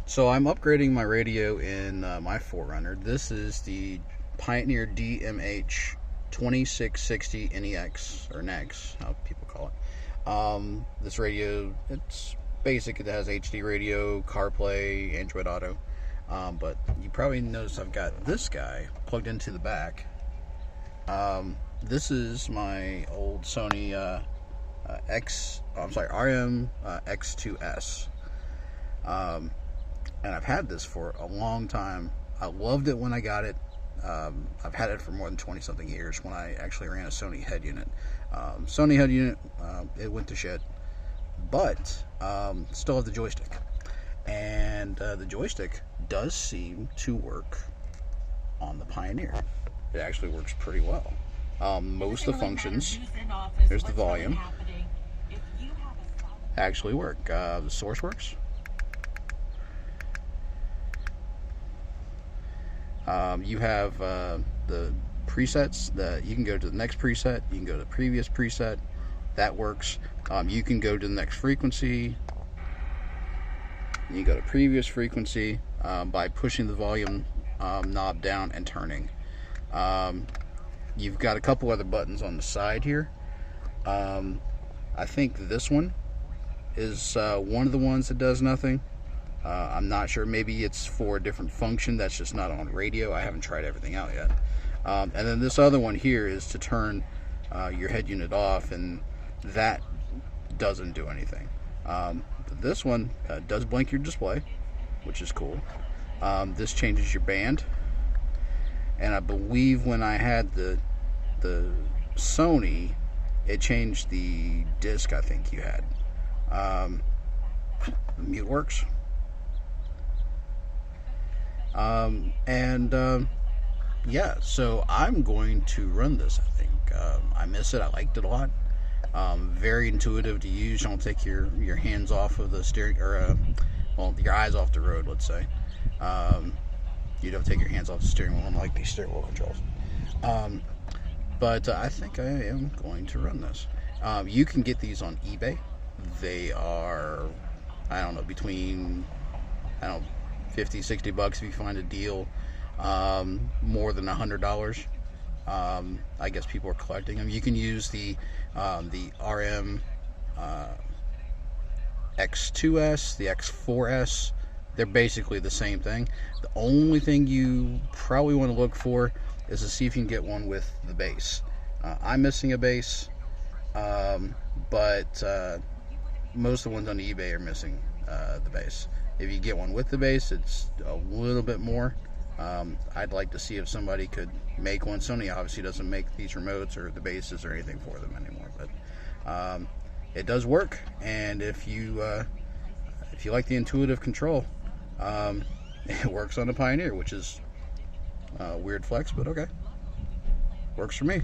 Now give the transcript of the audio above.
So I'm upgrading my radio in my 4Runner. This is the Pioneer DMH 2660 NEX, or NEX, how people call it. This radio, it's basic. It has HD radio, CarPlay, Android Auto. But you probably noticed I've got this guy plugged into the back. This is my old Sony RM-X2S. And I've had this for a long time. I loved it when I got it. I've had it for more than 20 something years when I actually ran a Sony head unit. Sony head unit, it went to shit, but still have the joystick. And the joystick does seem to work on the Pioneer. It actually works pretty well. Most of the functions, there's the volume, actually work. The source works. You have the presets that you can go to the next preset, you can go to the previous preset, that works. You can go to the next frequency, you go to previous frequency by pushing the volume knob down and turning. You've got a couple other buttons on the side here. I think this one is one of the ones that does nothing. I'm not sure, maybe it's for a different function that's just not on radio. I haven't tried everything out yet. And then this other one here is to turn your head unit off, and that doesn't do anything. This one does blink your display, which is cool. This changes your band, and I believe when I had the Sony, it changed the disc I think you had. The mute works. Yeah, so I'm going to run this, I think. I miss it. I liked it a lot. Very intuitive to use. You don't take your hands off of the steering, or well, your eyes off the road, let's say. You don't take your hands off the steering wheel, unlike these steering wheel controls. But I think I am going to run this. You can get these on eBay. They are, I don't know, between, I don't know, 50, 60 bucks if you find a deal. More than $100. I guess people are collecting them. You can use the RM-X2S, the X4S. They're basically the same thing. The only thing you probably want to look for is to see if you can get one with the bass. I'm missing a bass, but most of the ones on eBay are missing the bass. If you get one with the bass, it's a little bit more. I'd like to see if somebody could make one. Sony obviously doesn't make these remotes or the bases or anything for them anymore, but it does work. And if you like the intuitive control, it works on the Pioneer, which is a weird flex, but okay, works for me.